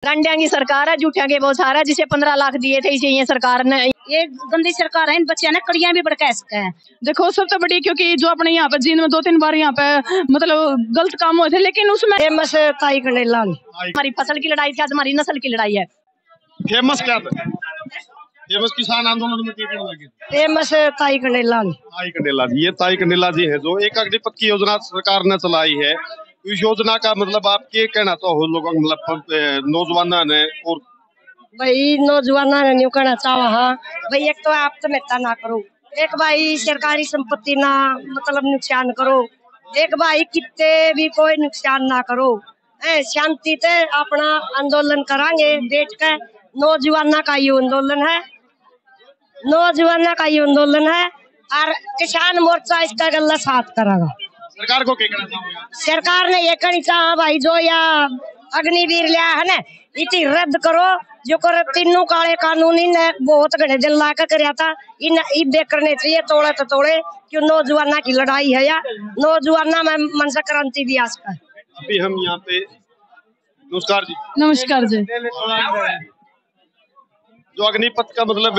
रंडिया की सरकार है, झूठिया के बहुत सारा, जिसे 15 लाख दिए थे इसे ये सरकार ने। ये गंदी सरकार है, इन बच्चे ने कड़ियां भी भड़का सके हैं। देखो सबसे बड़ी, क्योंकि जो अपने यहाँ पे जींद में 2-3 बार यहाँ पे मतलब गलत काम हुए थे, लेकिन उसमें फेमस ताई कंडेला हमारी फसल की लड़ाई थी, आज हमारी नस्ल की लड़ाई है। फेमस क्या था? फेमस किसान आंदोलन में क्या लगे? फेमस ताई कंडेला जी, ये ताई कंडेला जी है जो एक अग्निपथ की योजना सरकार ने चलाई है। इस योजना का मतलब आप क्या कहना चाहो लोगों को, मतलब नौजवानों ने? और भाई नौजवानों ने न्यू कहना चाहो, हाँ भाई, एक तो आप तमेता ना करो, एक भाई सरकारी संपत्ति ना मतलब नुकसान करो, एक भाई कितने भी कोई नुकसान ना करो, शांति से अपना आंदोलन करांगे बैठ कर। नौजवानों का ये आंदोलन है, नौजवानों का ये आंदोलन है, और किसान मोर्चा इसका गला साथ करेगा। सरकार को क्या कहना चाहोगे? सरकार ने ये कहनी चाहा भाई, जो या अग्निवीर लिया है ना, इति रद्द करो। जो कर तीनों काले कानून ने बहुत घने दिन ला कर कराया था, इन इबे करने चाहिए, तोड़े तो तोड़े, क्यों नौजवाना की लड़ाई है, या नौजवाना में मनसा क्रांति भी आज का। अभी हम यहाँ पे, नमस्कार जी। नमस्कार जी। जो अग्निपथ का मतलब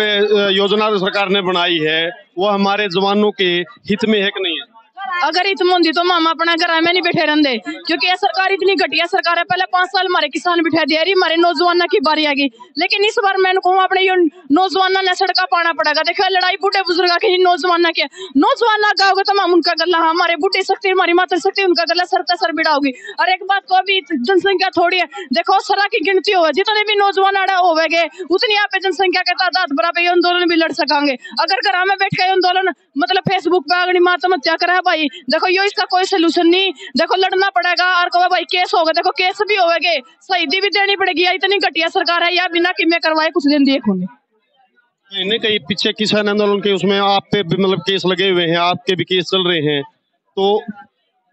योजना जो सरकार ने बनाई है, वो हमारे जवानों के हित में है कि नहीं है? अगर इत मुंदी तो हम अपना घर में नहीं बैठे रहते, क्योंकि ये सरकार इतनी घटिया सरकार है। पहले 5 साल हमारे किसान बिठा दिया, हमारे नौजवानों की बारी आ गई, लेकिन इस बार मैं कहूँ अपने नौजवानों ने सड़का पाना पड़ेगा। देखो लड़ाई बूढ़े बुजुर्ग की, नौजवान के नौजवान गाओगे तो हम उनका गला, हमारे बूढ़े शक्ति हमारी माता शक्ति उनका गला सरता सर बिड़ाओगी। और एक बात को, अभी जनसंख्या थोड़ी है, देखो सरा की गिनती हो, जितने भी नौजवान आड़ा होगे उतनी यहाँ पे जनसंख्या के तादाद बराबर आंदोलन भी लड़ सकेंगे। अगर घर में बैठ के आंदोलन मतलब फेसबुक पे अग्नि आत्महत्या करा है भाई, देखो यो इसका कोई सोल्यूशन नहीं। देखो लड़ना पड़ेगा, और कहो भाई केस होगा, देखो केस भी होगे, शहीदी भी देनी पड़ेगी। इतनी घटिया सरकार है, या बिना किमे करवाए कुछ दिन दिए खूने। नहीं कहीं पीछे किसान आंदोलन के उसमें आप पे भी मतलब केस लगे हुए हैं, आपके भी केस चल रहे हैं, तो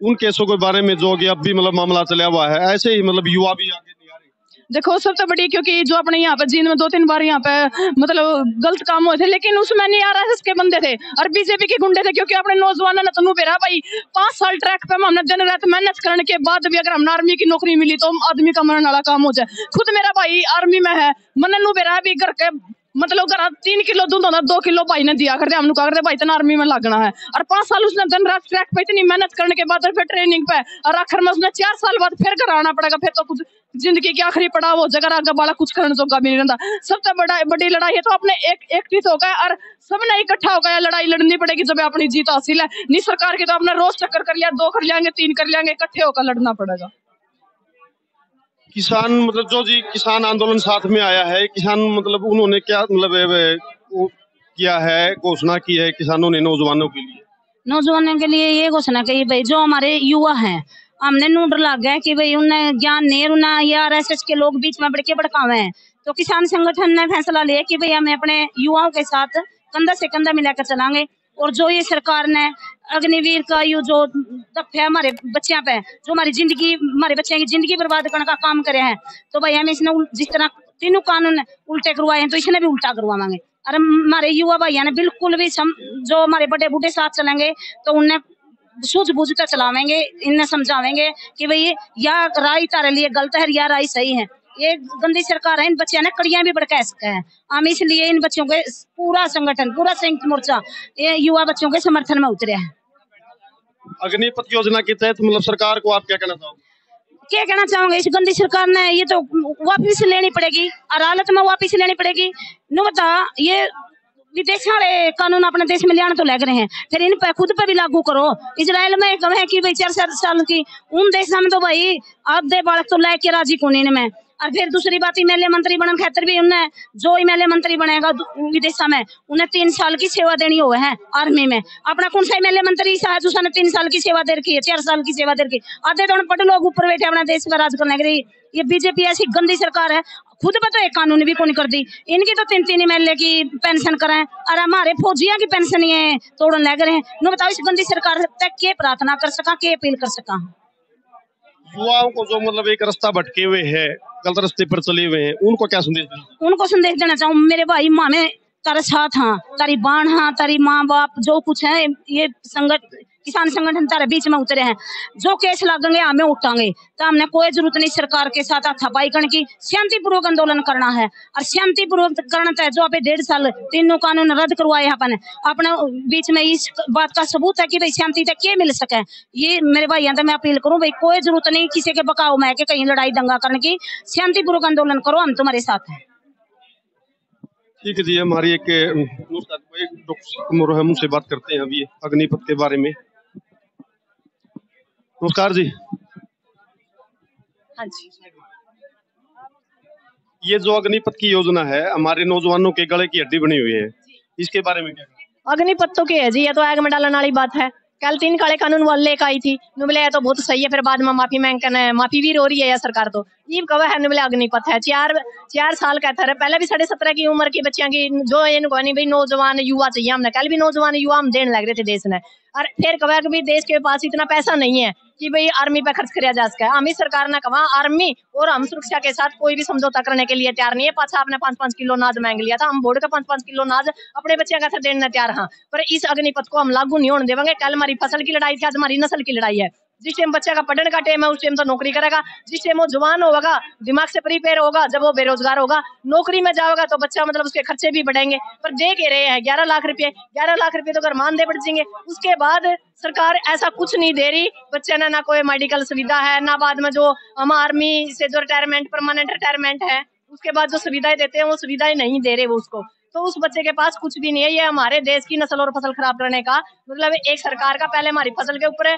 उन केसों के बारे में जो अब भी मतलब मामला चला हुआ है, ऐसे ही मतलब युवा भी आगे नहीं आ रहे। देखो सबसे बड़ी, क्योंकि जो अपने यहाँ पे जींद में 2-3 बार यहाँ पे मतलब गलत काम हुए थे, लेकिन उसमें नहीं RSS के बंदे थे और बीजेपी के गुंडे थे। क्योंकि अपने नौजवानों ने तनु बेरा भाई 5 साल ट्रैक पे हमने दिन रात मेहनत करने के बाद भी अगर हमने आर्मी की नौकरी मिली तो आदमी का मरने वाला काम हो जाए। खुद मेरा भाई आर्मी में है, मन नु बेरा भी घर के मतलब घर 3 किलो दूध होता 2 किलो भाई ने दिया करते, हमने कहा भाई इतना आर्मी में लगना है। और 5 साल उसने दिन रात ट्रैक पे इतनी मेहनत करने के बाद फिर ट्रेनिंग पे, और आखिर में उसने 4 साल बाद फिर घर आना पड़ेगा। फिर तो कुछ जिंदगी की आखिरी पड़ाव हो जाएगा, आगे वाला कुछ करने जोगा भी नहीं रहता। सबसे बड़ी लड़ाई है तो अपने एक हो गया और सबने इकट्ठा हो गया, लड़ाई लड़नी पड़ेगी जब अपनी जीत हासिल है। नहीं सरकार की तो अपने रोज टक्कर कर लिया, 2 कर लेंगे 3 कर लेंगे, इकट्ठे होकर लड़ना पड़ेगा। किसान मतलब जो जी किसान आंदोलन साथ में आया है, किसान मतलब उन्होंने क्या मतलब किया है, घोषणा की है किसानों ने नौजवानों के लिए? नौजवानों के लिए ये घोषणा की भाई, जो हमारे युवा हैं, हमने नूड लग गया कि भाई उन्हें ज्ञान नहीं, उन्हें ये RSS के लोग बीच में बढ़ के भड़कावे हैं। तो किसान संगठन ने फैसला लिया कि भाई हमें अपने युवाओं के साथ कंधा से कंधा मिलाकर चलाएंगे। और जो ये सरकार ने अग्निवीर का ये जो है हमारे बच्चों पे, जो हमारी जिंदगी, हमारे बच्चों की जिंदगी बर्बाद करने का काम करे हैं, तो भाई हमें इसने जिस तरह तीनों कानून उल्टे करवाए हैं तो इसने भी उल्टा करवाएंगे। और हमारे युवा भाइयों ने बिल्कुल भी जो हमारे बड़े बूढ़े साथ चलेंगे तो उन्हें सूझबूझ कर चलावेंगे, इन्हें समझावेंगे कि भाई या राय तारे लिए गलत है या राय सही है। ये गंदी सरकार है, इन बच्चों ने कड़ियां भी भड़का सके हैं। हम इसलिए इन बच्चों के पूरा संगठन, पूरा संयुक्त मोर्चा ये युवा बच्चों के समर्थन में उतरे हैं। अग्निपथ योजना के तहत मतलब सरकार को आप क्या कहना चाहोगे? क्या कहना चाहूंगा, इस गंदी सरकार ने ये तो वापिस लेनी पड़ेगी, अदालत में वापिस लेनी पड़ेगी। नु बता, ये विदेश वाले कानून अपने देश में लियाना तो लग रहे हैं, फिर इन पर खुद पे भी लागू करो। इजराइल में कम है कि भाई 4 साल की, उन देशों में तो भाई आधे बालक तो लेके राजी कोने में। और फिर दूसरी बात, एमएलए मंत्री बनने खातर भी उन्हें, जो एमएलए मंत्री बनेगा विदेशा में, उन्हें 3 साल की सेवा देनी हुए है आर्मी में। अपना कौन सा एमएलए मंत्री है जो 3 साल की सेवा दे रखी है, 4 साल की सेवा दे रखी? आधे तो पढ़ लोग ऊपर बैठे अपना देश पर राज करने के लिए। ये बीजेपी ऐसी गंदी सरकार है, खुद पर तो एक कानून भी कौन कर दी। इनकी तो 3 एमएलए की पेंशन कराएं और हमारे फौजियों की पेंशन ये तोड़न लग रहे हैं। नो बताओ, इस गंदी सरकार तक के प्रार्थना कर सका, के अपील कर सका? युवाओं को जो मतलब एक रास्ता भटके हुए है, गलत रास्ते पर चले हुए हैं, उनको क्या संदेश देना? उनको संदेश देना चाहूँ, मेरे भाई माँ में तारे साथ हाँ, तारी बाण हाँ, तारी माँ बाप जो कुछ है, ये संगत किसान संगठन तारे बीच में उतरे हैं, जो केस लगेंगे हमें उठाएंगे। तो हमने कोई जरूरत नहीं सरकार के साथ हाथापाई करने की, शांतिपूर्वक आंदोलन करना है और शांतिपूर्वक करना चाहिए। जो अभी 1.5 साल तीनों कानून रद्द करवाए अपने अपने बीच में, इस बात का सबूत है कि भाई शांति तक क्या मिल सके। ये मेरे भाइयों से मैं अपील करूं, भाई कोई जरूरत नहीं किसी के बकाव में के कहीं लड़ाई दंगा करने की, शांतिपूर्वक आंदोलन करो, हम तुम्हारे साथ हैं। ठीक है जी, हमारी एक डॉक्टर मोरो है, उनसे बात करते हैं अभी अग्निपथ के बारे में। नमस्कार जी। हाँ जी, ये जो अग्निपथ की योजना है हमारे नौजवानों के गले की हड्डी बनी हुई है, इसके बारे में क्या? अग्निपथ तो क्या है जी, ये तो आग में डालने वाली बात है। कल 3 काले कानून वो लेकर आई थी, नुबले तो बहुत सही है, फिर बाद में माफी मांगकर माफी भी रो रही है या सरकार। तो ये कवा है नुबले अग्निपथ है, 4 साल का था, पहले भी 17.5 की उम्र की बच्चियां की जो इनको नहीं भाई नौजवान युवा चाहिए, हमने कल भी नौजवान युवा हम देने लग रहे थे देश ने। और फिर कहा कि देश के पास इतना पैसा नहीं है कि भाई आर्मी पे खर्च किया जा सके। हम ही सरकार ने कहा आर्मी और हम सुरक्षा के साथ कोई भी समझौता करने के लिए तैयार नहीं है। पाछा आपने 5-5 किलो नाज मांग लिया था, हम बोर्ड का 5-5 किलो नाज अपने बच्चे का देने तैयार हाँ, पर इस अग्निपथ को हम लागू नहीं होने देंगे। कल हमारी फसल की लड़ाई थी, आज हमारी नस्ल की लड़ाई है। जिस टाइम बच्चे का पढ़ने का टाइम है उस टाइम तो नौकरी करेगा, जिस टाइम वो जवान होगा दिमाग से प्रिपेयर होगा, जब वो बेरोजगार होगा नौकरी में जाएगा तो बच्चा मतलब उसके खर्चे भी बढ़ेंगे। पर दे के रहे हैं 11 लाख रुपए, 11 लाख रुपए तो अगर मानदे बढ़ जाएंगे। उसके बाद सरकार ऐसा कुछ नहीं दे रही बच्चे ने, ना कोई मेडिकल सुविधा है, ना बाद में जो हम आर्मी से जो रिटायरमेंट परमानेंट रिटायरमेंट है उसके बाद जो सुविधाएं देते हैं वो सुविधाएं नहीं दे रहे वो उसको। तो उस बच्चे के पास कुछ भी नहीं है। ये हमारे देश की नस्ल और फसल खराब करने का मतलब एक सरकार का पहले हमारी फसल के ऊपर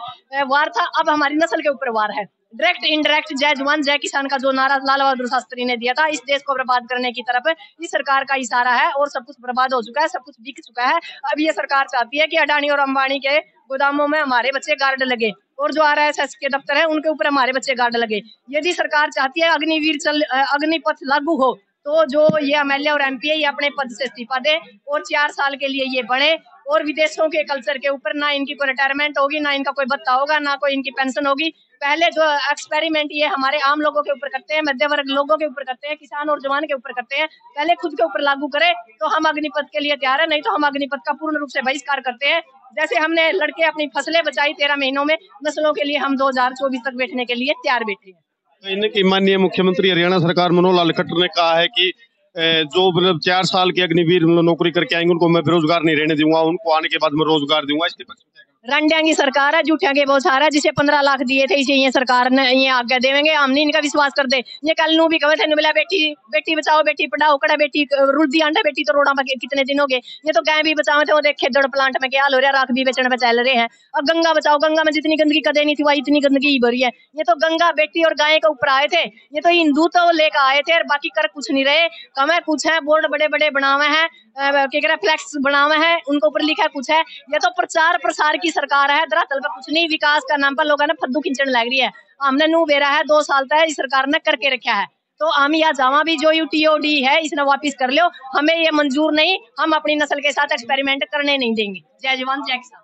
वार था, अब हमारी नस्ल के ऊपर वार है। डायरेक्ट इनडायरेक्ट जय जवान जय किसान का जो नारा लाल बहादुर शास्त्री ने दिया था, इस देश को बर्बाद करने की तरफ इस सरकार का इशारा है और सब कुछ बर्बाद हो चुका है, सब कुछ बिक चुका है। अब ये सरकार चाहती है कि अडानी और अंबानी के गोदामों में हमारे बच्चे गार्ड लगे और जो RSS के दफ्तर है उनके ऊपर हमारे बच्चे गार्ड लगे। यदि सरकार चाहती है अग्निपथ लागू हो तो जो ये MLA और MP है ये अपने पद से इस्तीफा दे और 4 साल के लिए ये बढ़े और विदेशों के कल्चर के ऊपर ना इनकी कोई रिटायरमेंट होगी, ना इनका कोई भत्ता होगा, ना कोई इनकी पेंशन होगी। पहले जो एक्सपेरिमेंट ये हमारे आम लोगों के ऊपर करते हैं, मध्य वर्ग लोगों के ऊपर करते हैं, किसान और जवान के ऊपर करते हैं, पहले खुद के ऊपर लागू करे तो हम अग्निपथ के लिए तैयार है, नहीं तो हम अग्निपथ का पूर्ण रूप से बहिष्कार करते हैं। जैसे हमने लड़के अपनी फसलें बचाई 13 महीनों में, नस्लों के लिए हम 2024 तक बैठने के लिए तैयार बैठे हैं। इनकी माननीय मुख्यमंत्री हरियाणा सरकार मनोहर लाल खट्टर ने कहा है कि जो मतलब 4 साल के अग्निवीर नौकरी करके आएंगे उनको मैं बेरोजगार नहीं रहने दूंगा, उनको आने के बाद मैं रोजगार दूंगा। इसके पक्ष में रंडिया की सरकार है, झूठिया के बहुत सारा, जिसे 15 लाख दिए थे इसे ये सरकार ने ये आगे देवेंगे, हम नहीं इनका विश्वास कर दे। ये कल नू भी कहे थे बोला बेटी बचाओ बेटी पढ़ाओ, कड़ा बेटी रुलदी आंडा बेटी तो रोड़ा कितने दिन हो गए। ये तो गाय भी बचाओ थे, वो देखे दौड़ प्लांट में क्या हाल हो रहा है, राख भी बेचने में चल रहे हैं। और गंगा बचाओ, गंगा में जितनी गंदगी कदे नहीं थी वही इतनी गंदगी ही भरी है। ये तो गंगा बेटी और गाय के ऊपर आए थे, ये तो हिंदू तो लेकर आए थे और बाकी कर कुछ नहीं रहे। कम है कुछ है, बोर्ड बड़े बड़े बनावे हैं, फ्लैक्स बनावे हैं, उनके ऊपर लिखा है कुछ है। ये तो प्रचार प्रसार की सरकार है, धरातल पे कुछ नहीं। विकास का नाम पर लोगों ने फद्दू खिंचने लग रही है। हमने नू बेरा है 2 साल तक इस सरकार ने करके रखा है, तो हम यहाँ जावा भी जो TOD है इसने वापिस कर लो, हमें ये मंजूर नहीं, हम अपनी नस्ल के साथ एक्सपेरिमेंट करने नहीं देंगे। जय जवान जय किसान।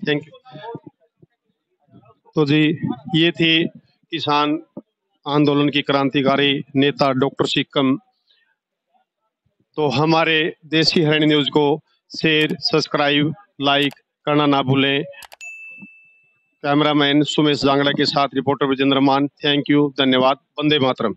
Thank you. तो जी ये थी किसान आंदोलन की क्रांतिकारी नेता डॉक्टर सिक्कम। तो हमारे देसी हरियाणा न्यूज को शेयर सब्सक्राइब लाइक करना ना भूलें। कैमरामैन सुमेश जांगड़ा के साथ रिपोर्टर विजेंद्र मान। थैंक यू, धन्यवाद। वंदे मातरम।